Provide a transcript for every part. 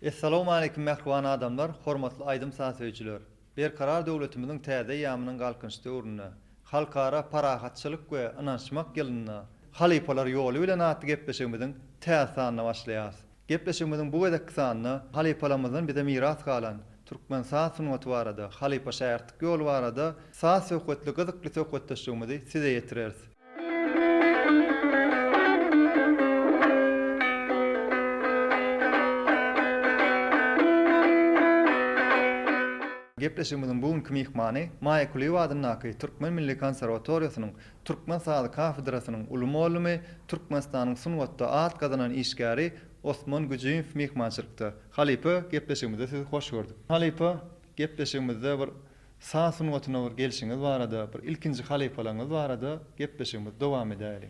Assalamu alaykum mehriban adamlar, hormatly aýdym saatçylar. Berkarar döwletimiziň täze ýamynyň galkynçy urunyna, halkara parahatçylyk we ynançmak gelýänine, halipalar ýoly bilen atdy gepleşigimiziň täsirine başlaýas. Gepleşigimiziň bu gedek sanyny halipalarymyzdan bize miras galan Türkmen saz sunmaty barada, halipa şähertlik ýoly barada saz söhbetli gyzykly söhbetleşigimizi size ýetireriz. Gepleşigimiziň bugünkü mihmany Maýa Kuliýew adynyň Türkmen Milli Konserwatoryýasynyň Türkmen Sazy kafedrasynyň ulumolamy Türkmenistanyň sunwatda at gazanan işgäri Osman Güjüýew mihmançylykda. Halipa gepleşigimizde sizi hoş gördük. Halipa gepleşigimizde bir saz sunwatyna bir gelişiňiz barada, bir ilkinji halipalaryňyz barada gepleşigimiz dowam edäli.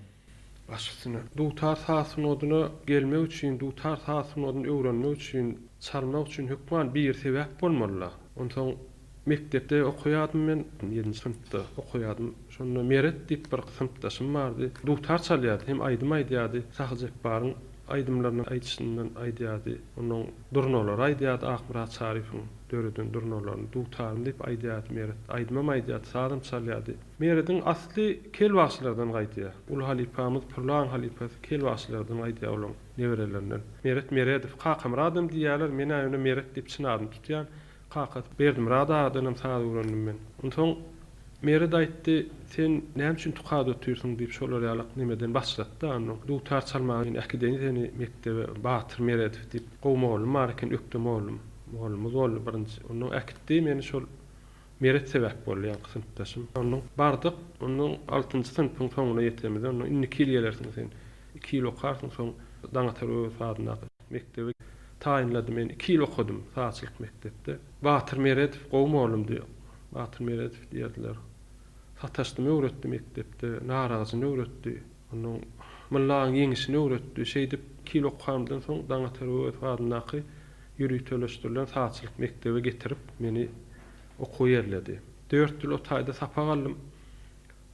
Başysyna dutar saz sunuwadyna gelmek üçin, dutar saz sunuwadyny öwrenmek üçin, çalmak üçin hökman bir sebäp bolmaly. Ondan mektepde okuýardym men, 7-nji synpda okuýardym. Şonu meret diýip bir synpdaşym bardy. Dutar çalýardy, hem aýdym aýdýardy, Sahyjek baryň aýdymlaryny aýtýandan aýdýardy. Onuň durnolary aýdýardy, Ahmurat Şaryfyň döredin durnolaryny dutarym diýip aýdýardy meret. Aýdymam aýdýardy, sadym çalýardy. Meredin asly kelwaşlardan gaýdýar. Ul halipamyz, Purlan halipasy kelwaşlardan aýdýar olaň newerelerinden. Meret Meredow Kakamradym diýýärler, men aýyny meret diýip çynadym tutýan. Kakat berdim rada adynam saz öwrendim men. Ondan Mered aýtdy, sen näme üçin tukada oturýarsyň diýip şolar ýalyk nimeden başlatdy. Onu dutar çalmagy äkideni seni mektebe Batyr Meredow diýip gowmaly marken ökdüm oğlum. Oğlumuz boldy birinji. Onu äkitdi meni şol Mered sebäp boldy ýa synpdaşym. Onu bardyk, onu 6-njy synpyň soňuna ýetemez. Onu 2 ýyl gelersiň sen. 2 ýyl okarsyň soň Daňatar sadyna mektebe taýinlady men 2 ýyl okudum sazçylyk mektepde. Batyr Meredow gowmolum diýip. Batyr Meredow diýerler. Sataşdymy öwretdi mektepde, narazyny öwretdi. Onuň myllaň ýeňisini öwretdi. Şeýdip 2 ýyl okandan soň Daňatar sadyna ýürüýteleşdirilen sazçylyk mektebe getirip meni okuw ýerledi. 4 ýyl o taýda sapa galdym.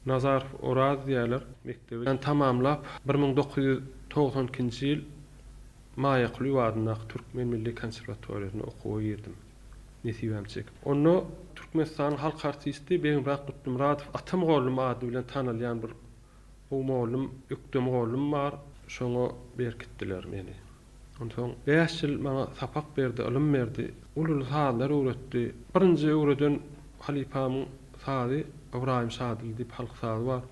Nazar Oraz diýerler mektebe. Ben tamamlap 1992-nji ýyl Maýa Kuliýew adynyň Türkmen Milli Konserwatoryýasyna okuwga girdim. Nesibem çekip. Onu Türkmenistanyň halk artisti Beýimrak Gutnumradow atam oğlum ady bilen tanylýan bir oğlum, ökdem oğlum bar. Şoňa berkitdiler meni. Ondan 5 ýyl maňa sapak berdi, ilim berdi. Ulul sazlar öwretdi. Birinji öwreden halipamyň sazy Ibrahim Şadyl diýip halk sazy bar.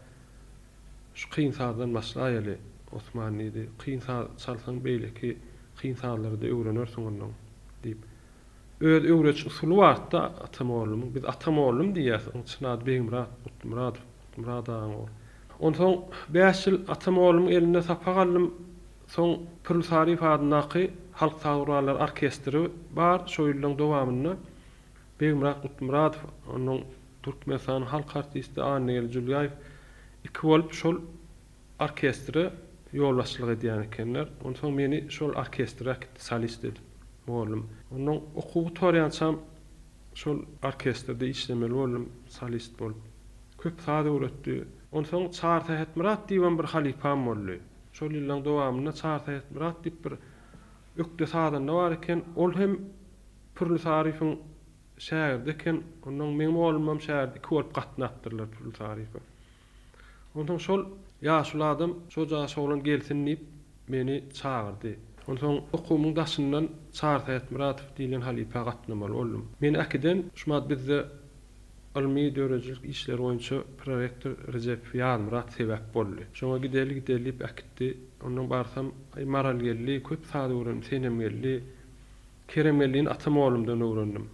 Şu kyn sazdan başlaýaly. Osmanlydy. Kyn saz çalsaň beýleki kyn sazlary da öwrenersiň ondan diýip. Öz öwreç usuly barda atam oğlum. Biz atam oğlum diýýäs. Onuň çynady Beýimrak Gutnumradow. Ondan 5 ýyl atam oğlum elinde sapa galdym. Soň Pürl Sarif adynyň halk sagyrlar orkestri bar. Şo ýylyň dowamyny Beýimrak Gutnumradow onuň Türkmenistan halk artisti Anel Julyaýew iki bolup şol orkestri ýolbaşçylyk edýän ekenler. Ondan meni şol orkestra solist edip boldum. Onuň okuw torýançam şol orkestrde işlemeli boldum, solist bolup. Köp saz öwretdi. Ondan Çar Taýat Murat diýen bir halipam boldy. Şol ýylyň dowamyna Çar Taýat Murat diýip bir ökde sazanda bar eken, ol hem Pürl Sarifyň şäherdi eken, onuň meň oğlumam şäherdi, iki bolup gatnapdyrlar Pürl Sarify. Ondan şol ýaşul adam şoja şolan gelsin diýip meni çağırdy. Ondan okuwmyň daşyndan Çar Taýat Murat diýilen halipa gatnamaly boldum. Men äkiden şumat bizde ilmi dörejilik işleri boýunça prorektor Recep Ýalmurat sebäp boldy. Şoňa gidelim äkitdi. Ondan barsam Maral geldi, köp saz öwrendim, senem geldi. Kerem geldiň atam oğlumdan öwrendim.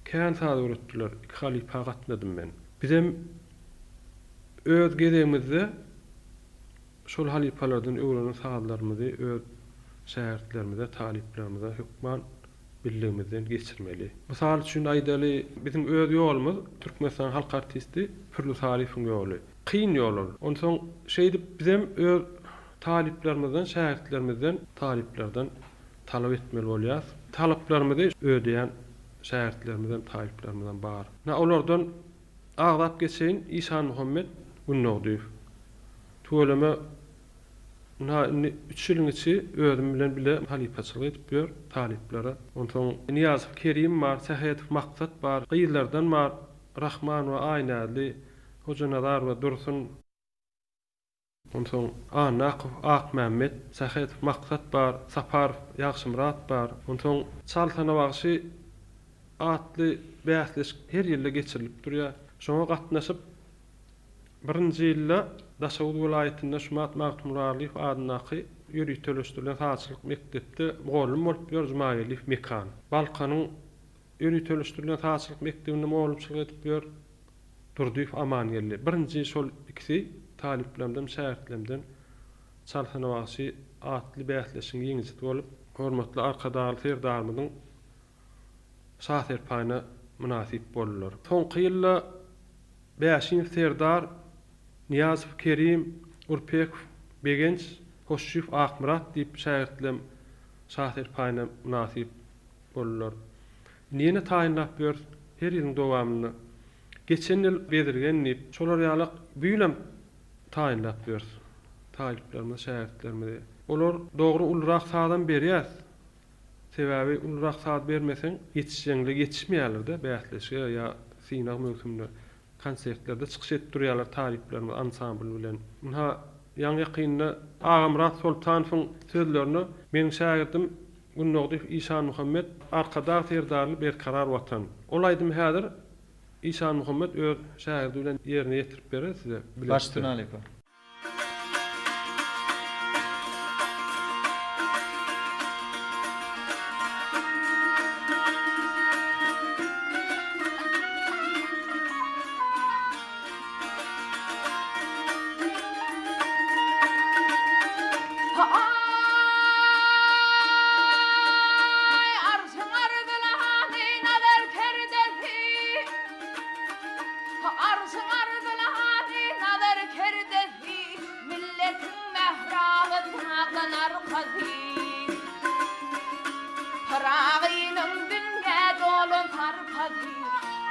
Kän saz öwretdiler, iki halipa gatnadym men. Bizem öz gezegimizde şol halipalardan öwrenen sazlarymyzy öz şähertlerimize, taliplerimize hökman birligimizden geçirmeli. Mysal üçin aýdaly bizim öz ýolumuz Türkmenistan halk artisti Pürl Sarifyň ýoly. Kyn ýol. Ondan şeýdip bizem öz taliplerimizden, şähertlerimizden, taliplerden talap etmeli bolýas. Talaplarymyzy ödeýän şähertlerimizden, taliplerimizden bar. Olardan agzap geçeýin İsa Muhammed Gunnowdyw. Tööleme Ona 3 ýylyň içi özüm bilen bile halipaçylyk edip ber taliplere. Ondan Niýazyp Kerim bar, Sahyet Maksat bar, gyýlardan bar, Rahman we Aýnaly, Hojanadar we Dursun. Ondan Anaqov, Ak Mehmet, Sahyet Maksat bar, Sapar, Ýagşymrat bar. Ondan Çaltana bagşy atly bäsleş her ýerde geçirilip durýar. Şoňa gatnaşyp birinji ýylda Daşawul welaýetinde Şumat Magtumralyw adynaky ýüri töleşdirilen haçylyk mekdepde mugallim bolup ýör Jumaýyliw Mekan. Balkanyň ýüri töleşdirilen haçylyk mekdebinde mugallimçylyk edip ýör Durdyýew Amanýelli. Birinji şol ikisi taliplerimden, şähertlerimden Çalhana bagşy atly bäsleşiň ýeňizit bolup, hormatly arkadaşlar serdarmyň şahser paýyna münasip bolurlar. Soňky ýylda 5-nji serdar Niýazyp Kerim, Urpek Begenç, Hoşşyp Akmurat diýip şähertlem şahser paýyna münasip bolurlar. Niýe taýynlap ber her ýylyň dowamyny geçen ýyl bedirgenni şolar ýalyk büýlem taýynlap ber. Taýyplarymyz, şähertlerimiz. Olar dogry ulrak sadan berýär. Sebäbi ulrak saat bermesen ýetişjeňle ýetişmeýärler-de bäsleşe ýa synag möhümde konsertlerde çykyş edip durýarlar taýyplarymyz ansambl bilen. Munha ýaňy ýakynda Agamrat Sultanowyň sözlerini meniň şagirdim Gunnogdyw İşan Muhammed arkada serdarly berkarar watan. Olaýdym häzir İşan Muhammed öz şagirdi bilen ýerine ýetirip berer size. Baştyn alyp.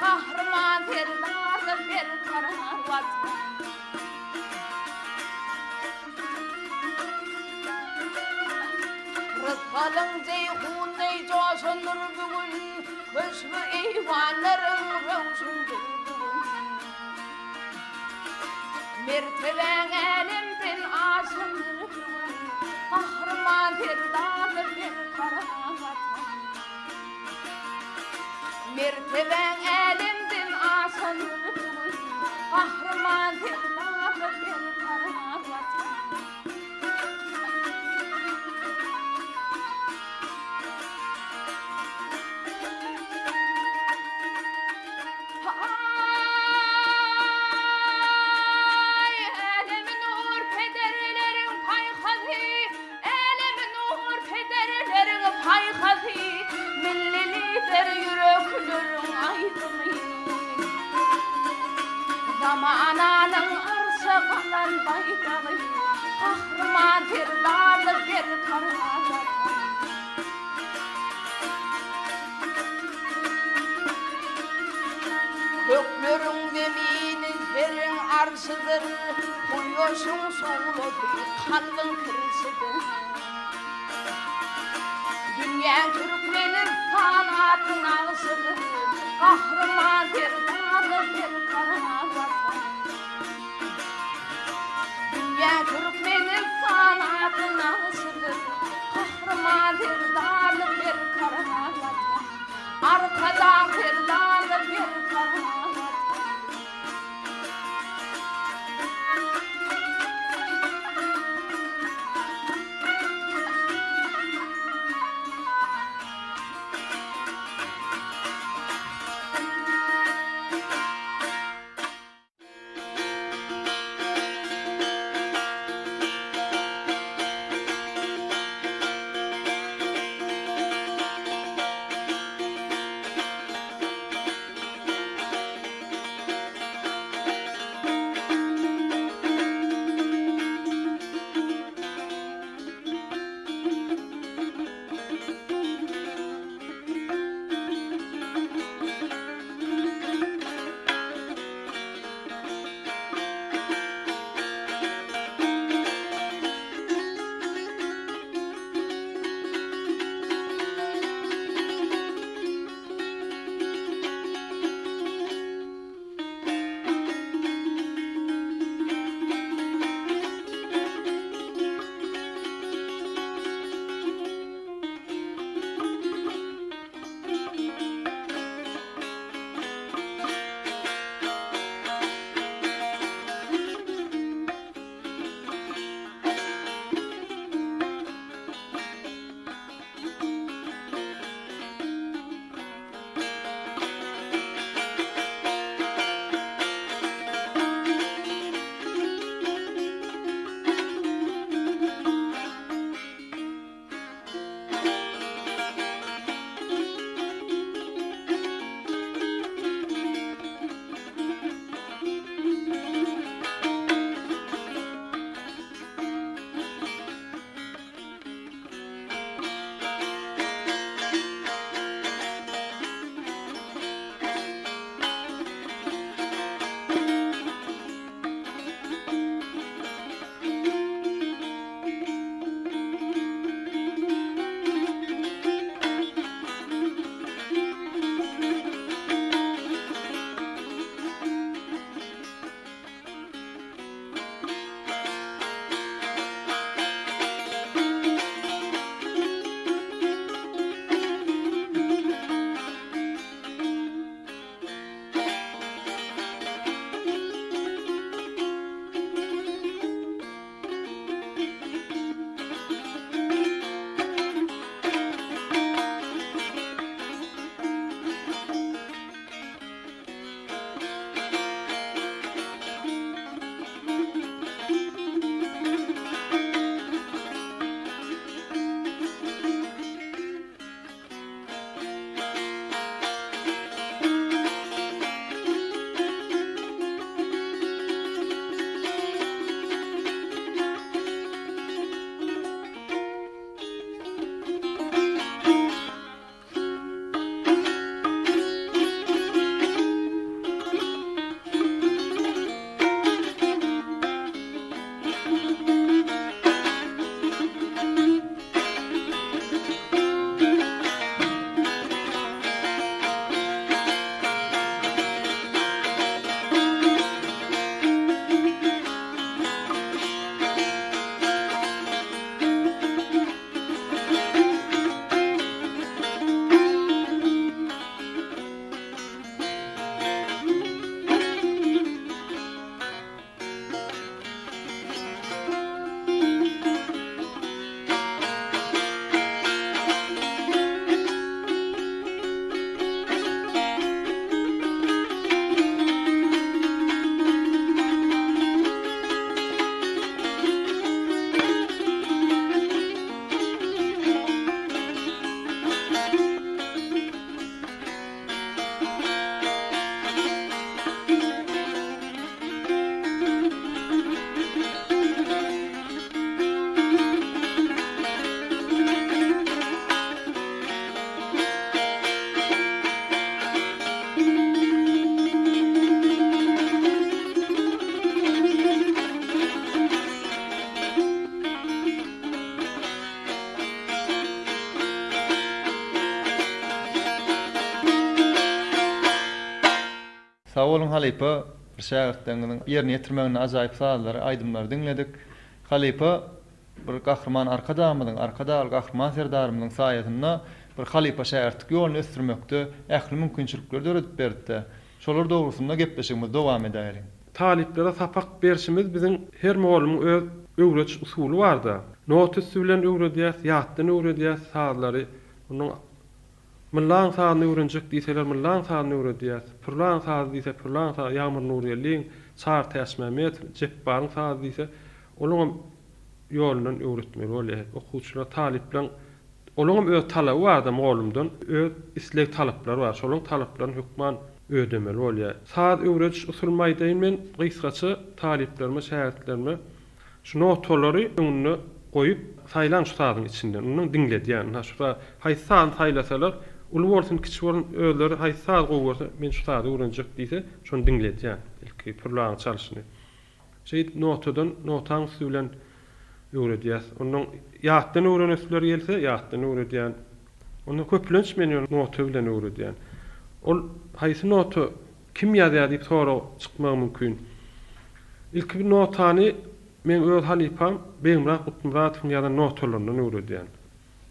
Kahraman terdarlı bir karar vatan. Rızkalın ceyhunay coşunur bugün, köşmü eyvanların rövşündür bugün. Merteben elimden aşınır bugün, kahraman terdarlı bir karar vatan. Merteben elimden aşınır bugün, kahraman terdarlı bir karar vatan. Zamananın arsa kalan baydağı, kahraman terdarlı bir karar vatan. Köklerin zeminin yerin arşıdır, koyoşun soğuludur, kalbin kırışıdır. Dünya Türkmenin sanatın ağısıdır, kahraman terdarlı bir karar vatan. Dünya Türkmenin sanatın ağısıdır, kahraman terdarlı bir karar vatan. Arkadan terdarlı bir karar vatan. Sağ olun Halipa, bir şähertden ýerine ýetirmegine ajaýyp saýlar, aýdymlar diňledik. Halipa bir gahrman arkadamyň, arkada gahrman serdarymyň saýatynda bir halipa şähertlik ýoluny ösdürmekde ähli mümkinçilikler döredip berdi. Şolar dogrusunda gepleşigimiz dowam edäýär. Taliplere sapak berşimiz bizim her molumun öz öwreç usuly barda. Notus bilen öwredýär, ýatdan öwredýär saýlary. Onuň millan saýny öwrenjek diýseler millan saýny öwredýär. Purlan saý diýse purlan saý ýamur nuriyeliň, çar täsmemet, jepbaryň saý diýse onuň ýolundan öwretmeli bolýar. Okuwçylar taliplen onuň öz talaby barda molumdan öz isleg talaplar bar. Şolaryň talaplaryny hukman ödemeli bolýar. Saat öwreç usul maýdaýyn men gysgaça taliplerime, şähertlerime şu notolary öňüne goýup saýlan şu saatyň içinden onu diňledýän. Ha şu haýsan saýlasalar ulu bolsun kiçik bolsun özleri haýsan goýursa men şu saaty öwrenjek diýse şonu diňledýän. Ilki purlaň çalyşyny. Şeýit notadan notaň bilen öwredýär. Onuň ýatdan öwrenesler gelse ýatdan öwredýän. Onu köplenç meni nota bilen öwredýän. Ol haýsy notu kim ýazýar diýip soraw çykmagy mümkin. Ilki bir notany men öz halipam Beýmrak Gutmuratowyň ýazan notalaryndan öwredýän.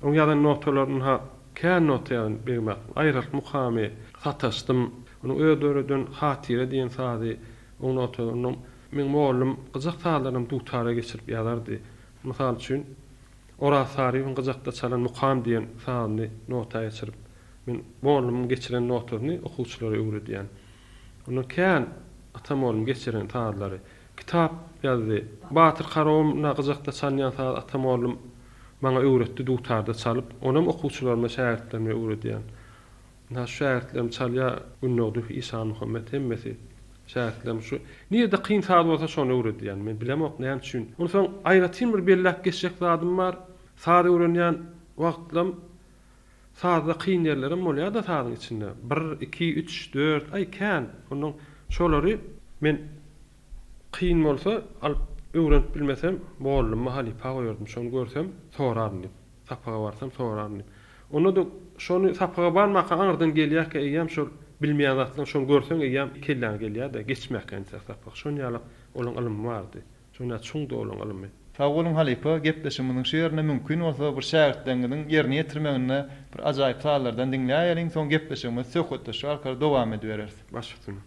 Oň ýazan notalaryny kän nota ýazan Beýmrak aýryk mukamy sataşdym. Onu öýdöreden hatire diýen sady oň notalaryny men molum gyzak saýlaryny dutara geçirip ýazardy. Mysal üçin Orasaryň gyzakda çalan mukam diýen saýny nota geçirip men molum geçiren notalaryny okuwçylara öwredýän. Onu kän atamolum geçiren saýlary kitap ýazdy. Batyr Karawymna gyzakda çalan saýy atamolum maňa öwretdi dutarda çalyp, onam okuwçylaryma şähertlerime öwredýän. Na şähertlerim çalýa ünnüdi İsa Muhammed hemmesi şähertlerim şu. Niýe de kyn saat bolsa şonu öwredýän men bilemok näme üçin. Onu soň aýratyn bir bellek geçjek zadym bar. Saat öwrenýän wagtlam saatda kyn ýerlerim bolýar da saatyň içinde. 1, 2, 3, 4 ay kän. Onuň şolary men kyn bolsa alyp öwrenip bilmesem bollum halipa goýardym. Şonu görsem sorarmyn. Sapaga barsam sorarmyn. Onu da şonu sapaga barmak aňyrdan gelýär ki eýem şol bilmeýän zatlaryň şonu görsem eýem kelläň gelýär da geçmek ense sapak. Şonu ýalyp olaň ilymy bardy. Şonu çuňda olaň ilymy. Sağ olun Halipa, gepleşiminiň şu ýerine mümkin bolsa bir şähertleriniň ýerine ýetirmegine bir ajaýyp saýlardan diňläýäriň, soň gepleşigimiz söhbetde şu arkada dowam edýäris. Başlygyň.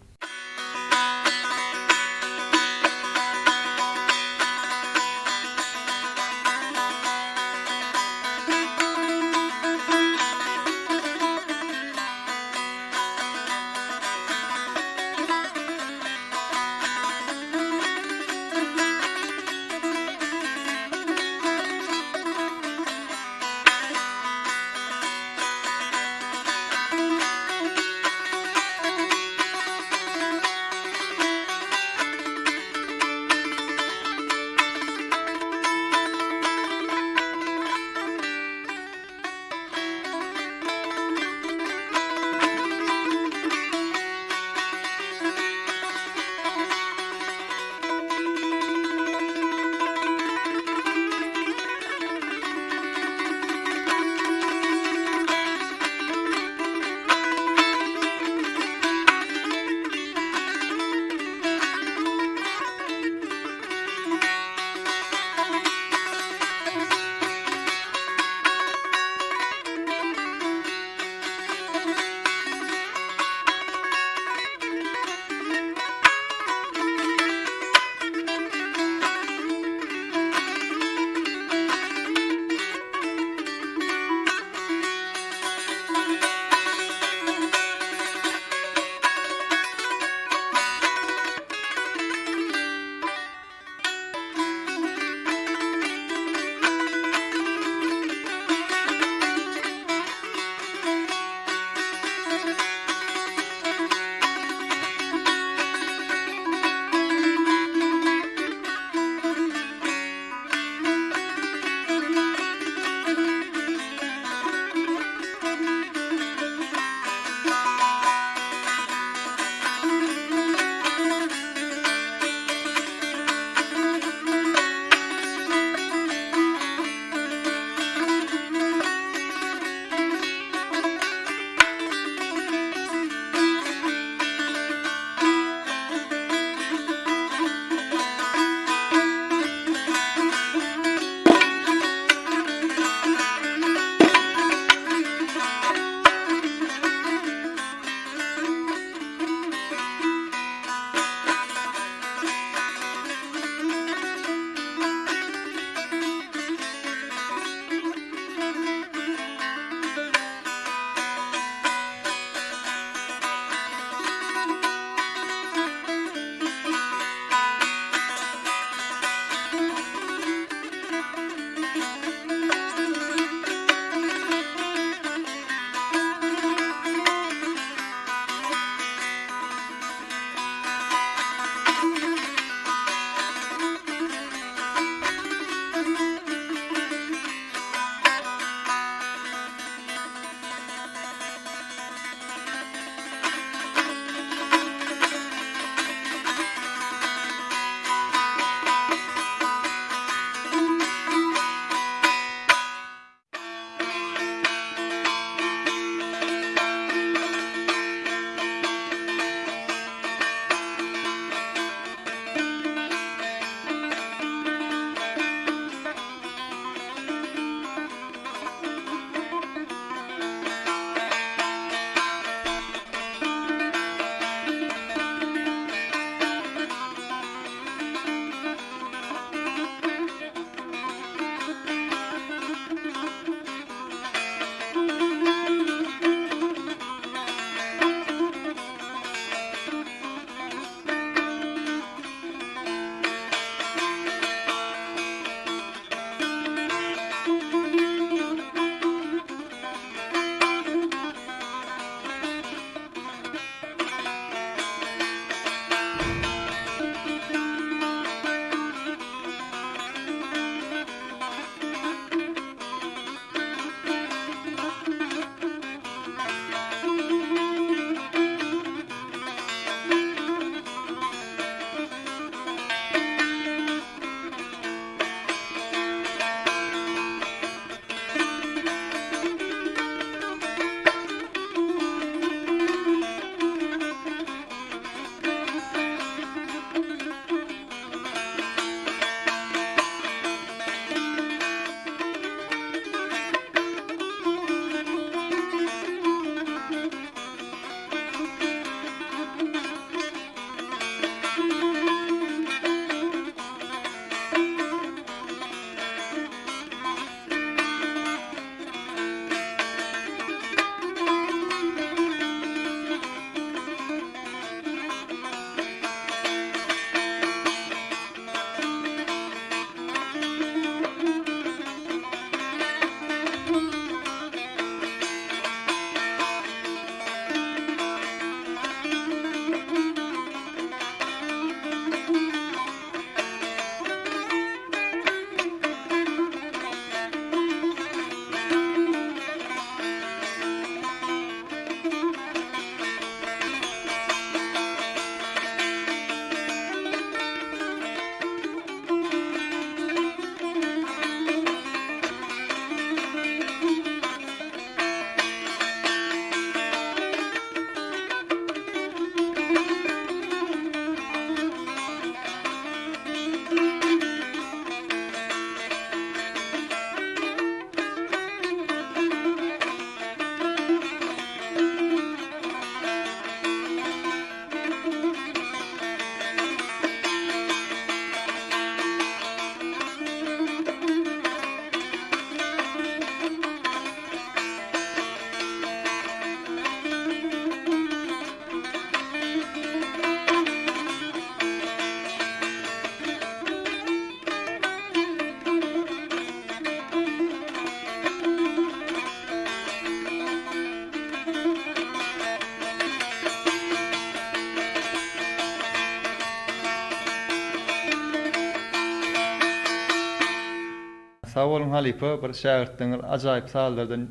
Sağ bolun halipa bir şähertden ajaýyp sallardan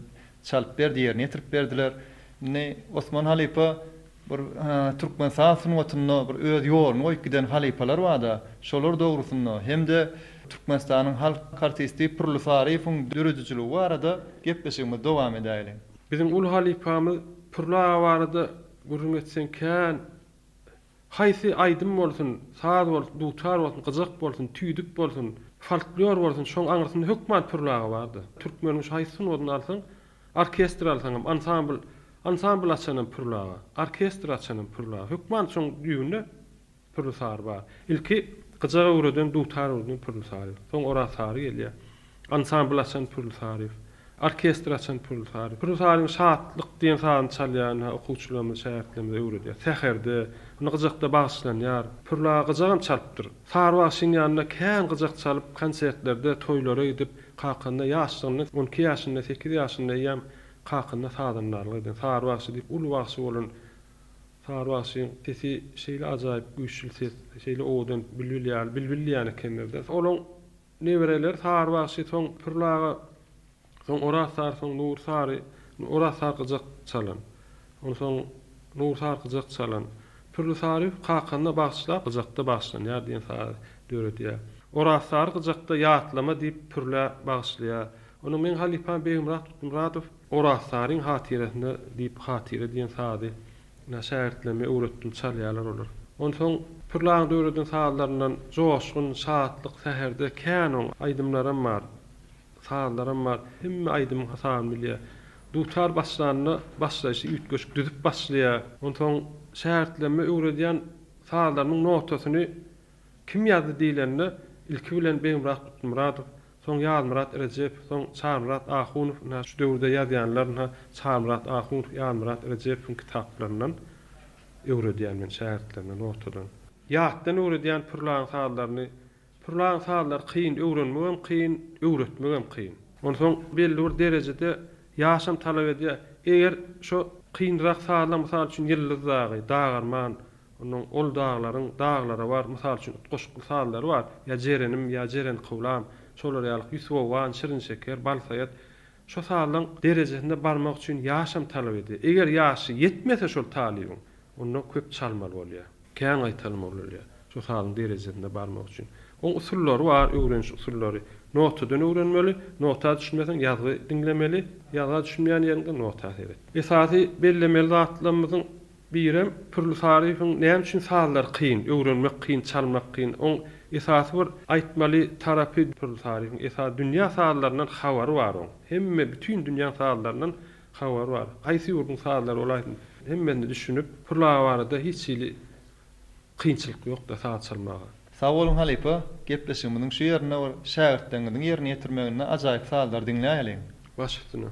çalyp berdi, ýerine ýetirip berdiler. Ne Osman halipa bir Türkmen sahsunyny bir öz ýoluny goýup giden halipalar wada. Şolar dogrusyny hem de Türkmenistanyň halk artisti Purly Sariýewiň dürüjçiligi barada gepleşigimiz dowam edäýli. Bizim ul halipamız Purlağa barada gurrun etsen kän haýsy aýdym bolsun, saat bolsun, dutar bolsun, gyjak bolsun, tüýdük bolsun, folklor bolsun, şoň aňyrsyn hökmen Purlağa bardy. Türkmeniň haýsy odun alsaň, orkestr alsaň, ansambl açanyň Purlağa, orkestr açanyň Purlağa, hökmen şoň düýünde Purly bar. İlki gyjak öwreden dutar öwreden Purly Sary. Soň ora Sary gelýär. Ansambl açan Purly Sary. Orkestr açan Purly Sary. Purly Saryň şatlyk diýen sany çalýan okuwçylarymyz, şähertlerimiz öwredi. Seherde, onu gyjakda bagşlanýar. Purlağa gyjagam çalypdyr. Sarwaşyň ýanynda kän gyjak çalyp konsertlerde, toýlara gidip kakanda ýaşlygyny 12 ýaşynda, 8 ýaşynda ýam kakanda sadanlarlydy. Sarwaşy diýip ulu wagşy bolan Sarwaşyň sesi şeýle ajaýyp güýçli ses, şeýle odan bilbilýär kemerde. Olaň newereler Sarwaşy soň Purlağa soň ora sar, soň nur sary, ora sar gyjak çalan. Onu soň nur sar gyjak çalan. Purly Sary kakanda bagşlap gyjakda bagşlanýar diýen sary döredýär. Ora sar gyjakda ýatlama diýip Purla bagşlaýar. Onu men Halipam Muratov ora saryň hatiresine diýip hatire diýen sady näşärtleme öwretdim çalýarlar olur. Onu soň Purlaň döwreden saatlaryndan joşgun, şatlyk seherde kän aýdymlarym bar. Sağlarım var. Hem aydym hasan bilýär. Dutar başlarını başlaýşy ütgöşük düzüp başlaýar. Ondan şähertleme öwredýän sağlarynyň notasyny kim ýazdy diýlerini ilki bilen Muratov, soň Murat Recep, soň Murat Ahunow, şu döwürde ýazýanlar Murat Ahunow, Murat Recep'iň kitaplaryndan öwredýän men şähertlerine notadan. Ýatdan öwredýän Purlaň sağlaryny Purlaň sağlar kıyın öwrenmegem kıyın, öwretmegem kıyın. Ondan belli bir derejede ýaşam talap edýär. Eger şu kıyynrak sağlar mysal üçin ýyldız dagy, dagarman, onun ol dağlara var, mysal üçin goşky sağlar var. Ya jerenim, ya jeren kowlam, şolar ýalyk Ýusufowan, şirin şeker, balsaýat. Şu sağlaryň derejesinde barmak üçin ýaşam talap edýär. Eger ýaşy ýetmese şol talybyň, onu köp çalmaly bolýar. Kän aýtalmaly bolýar. Şu sağlaryň derejesinde barmak üçin. O usullary var, öwrenç usullary. Notadan öwrenmeli, nota düşünmesen ýazgy dinlemeli, ýazga düşünmeýän ýerinde nota eder. Esasy bellemeli zatlarymyzyň birem Purly Saryýewiň näme üçin sağlar kıyyn, öwrenmek kıyyn, çalmak kıyyn. On esasy bir aýtmaly tarapy Purly Saryýewiň esas dünýä sağlaryndan habary bar. Hemme bütün dünýä sağlaryndan habary bar. Gaýsy ýurdun sağlary olaýdy. Hemmeni düşünüp Purlağa barada hiç kıyınçylyk ýok da sağ çalmaga. Sağ bolun halipa, gepleşigimiziň şu ýerine bir şähertleriniň ýerine ýetirmegine ajaýyp sallar dinläýäliň. Başytyna.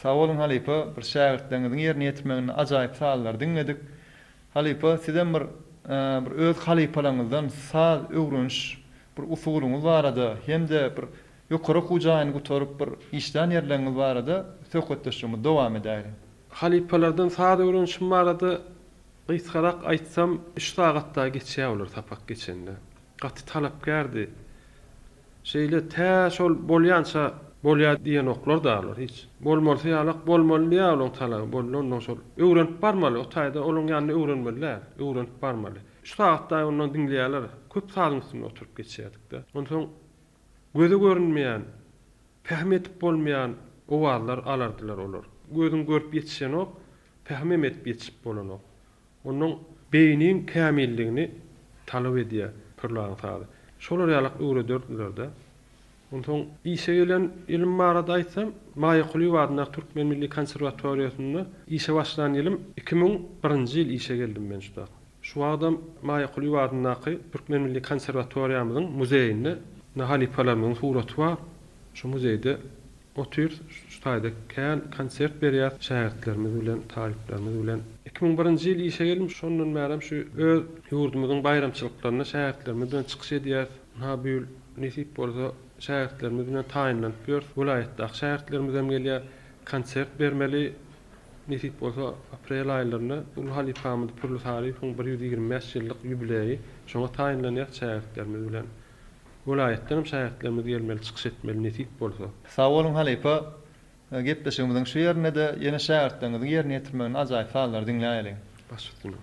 Sağ bolun halipa, bir şähertleriniň ýerine ýetmegine ajaýyp sağlar dinledik. Halipa sizem bir öz halipalaryňyzdan saz öwrünş bir usulyňyz barada hem-de bir ýokary hujaýyny gutorup bir işden ýerleriňiz barada söhbetleşmemiz dowam edäri. Halipalardan saz öwrünşim barada gysgarak aýtsam 3 sagatda geçýär bolar tapak geçende. Gaty talapkärdi. Şeýle täşol bolýança bolýar diýen oklar dağlar hiç. Bolmalsa ýalak bolmaly ýa-da talap bolan şol öwrenip barmaly. O taýda olaň ýanyna öwrenmeliler, öwrenip barmaly. Şu sagatda ondan dinleýärler. Köp sazyň üstünde oturup geçýärdik de. Ondan göze görünmeýän, pähm etip bolmaýan owallar alardylar olar. Gözüň görüp ýetişen ok, pähm etip ýetişip bolan ok. Onuň beýniniň kämilligini talap edýär pürlaň sazy. Şolar ýalak öwredirdiler de. Ondan işe gelen ilim barada aýtsam, Maýakuly wadyna Türkmen Milli Konserwatoryasynda işe başlan ilim 2001-nji ýyl işe geldim ben şuda. Şu adam Maýakuly wadynaky Türkmen Milli Konserwatoriýamyzyň muzeýinde halipalarymyň suraty bar. Şu muzeýde otur şu taýda kän konsert berýär şähertlerimiz bilen, taliplerimiz bilen. 2001-nji ýyl işe geldim, şondan märam şu öz ýurdumyzyň bayramçylyklaryna şähertlerimiz bilen çykyş edýär. Ha büyül nesip bolsa şähertlerimiz bilen taýinlanyp ber. Vilayetdäki şähertlerimiz hem gelýär, konsert bermeli. Nesip bolsa aprel aýlaryna ul halipamyz pürlü taryhyň 125 ýyllyk ýubileýi şoňa taýinlanýar şähertlerimiz bilen. Vilayetden hem şähertlerimiz gelmeli, çykyş etmeli nesip bolsa. Sağ bolun halipa, gepleşigimiziň şu ýerine de ýene şähertleriniň ýerine ýetirmegine ajaýyp sağlar dinleýäli. Baş üstüne.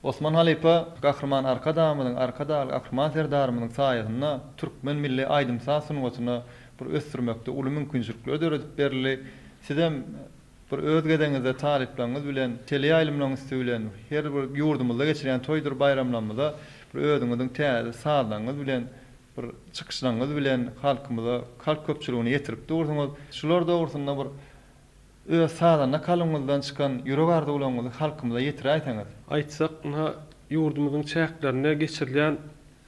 Osman Halipa Gahrman arkadamyň, arkadaly Gahrman serdarymyň saýagyna türkmen milli aýdymsa sunuwatyna bir ösdürmekde uly mümkinçilikler ödürip berildi. Sizem bir öz gedeňizde talipleriniz bilen, tele aýlymlaryňyz bilen, her bir ýurdumyzda geçiren toýdur bayramlarymyzda bir özüňiziň täze sağlagyňyz bilen, bir çykyşlaryňyz bilen halkymyza, halk köpçüligini ýetirip durdyňyz. Şular dogrusyna bir öz sağlanyna kalyňyzdan çykan ýürek arzuwlaryňyzy halkymyza ýetire aýtaňyz. Aýtsak, ýurdumyzyň çäklerine geçirilen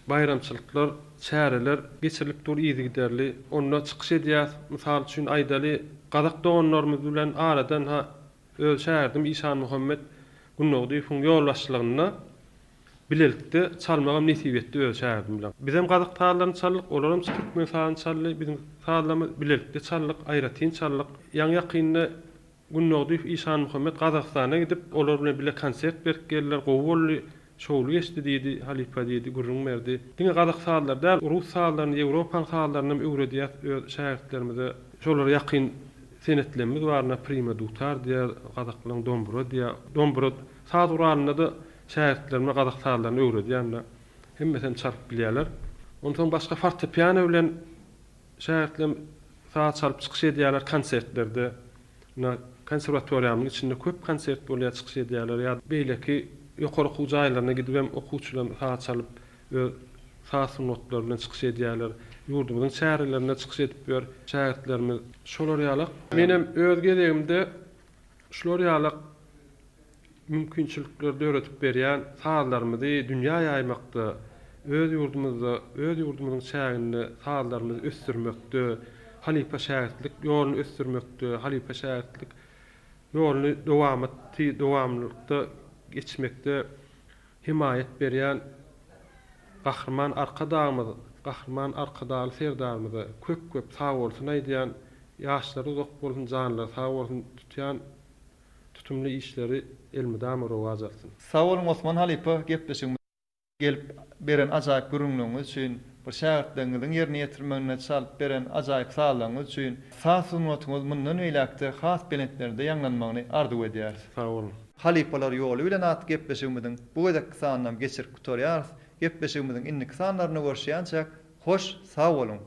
bayramçylyklar, çäreler geçirilip dur ýygy giderli. Onda çykyş edýär. Mysal üçin aýdaly Gazak doganlarymyz bilen aradan öz şäherdim İsa Muhammed Gunnogdy fun ýolbaşçylygyna bilelikde çalmagam nesip etdi öz şäherdim bilen. Bizem Gazak taýlaryny çallyk, olaram türkmen taýlaryny çallyk, bizim taýlarymyz bilelikde çallyk, aýratyn çallyk. Ýa-ni ýakynda Gunnogdy İsa Muhammed Gazakstana gidip olar bilen bile konsert berip geldiler, gowully şowlu geçdi diýdi, Halipa diýdi, gurrun berdi. Diňe Gazak taýlar däl, Rus taýlaryny, Ýewropa taýlaryny öwredýär öz şähertlerimize. Şolar ýakyn senetlerimiz barna prima dutar diýär, Gazaklaryň dombura diýär. Dombura saat uralyna da şähertlerime Gazak taýlaryny öwredýärler. Hemmeten çalyp bilýärler. Ondan başga fortepiano bilen şähertlerim saat çalyp çykyş edýärler konsertlerde. Konserwatoriýamyň içinde köp konsert bolýar, çykyş edýärler. Ýa beýleki ýokary okuw jaýlaryna gidip hem okuwçylar saat çalyp saat notlar bilen çykyş edýärler. Ýurdumyzyň şäherlerine çykyş edip ber şähertlerimiz şolar ýalyk. Menem öz gedegimde şolar ýalyk mümkinçilikler öwretip berýän saatlarymyzy dünýä ýaýmakda, öz ýurdumyzda, öz ýurdumyzyň şäherini saatlarymyzy ösdürmekde, Halipa şähertlik ýoluny ösdürmekde, Halipa şähertlik ýoluny dowamlykda geçmekde himayet berýän Gahrman arkadamyz, Gahrman arkadaly serdarymyza köp sag bolsun aýdýan, ýaşlary uzak bolsun, janlary sag bolsun tutýan tutumly işleri elmidam rowaj alsyn. Sag bolun Osman Halipa, gepleşiňiz gelip beren ajaýyp gürünliginiz üçin, bir şähertleriniň ýerine ýetirmegine çalyp beren ajaýyp saglaryňyz üçin, sag sunuwatyňyz mundan öýlekde has belentlerde ýanglanmagyny arzu edýär. Sag bolun. Halipalar ýoly bilen at gepleşigimiziň bu gedek sanam geçirip tutarýar. Gepleşigimiziň inni sanlaryny görşýänçä hoş, sag bolun.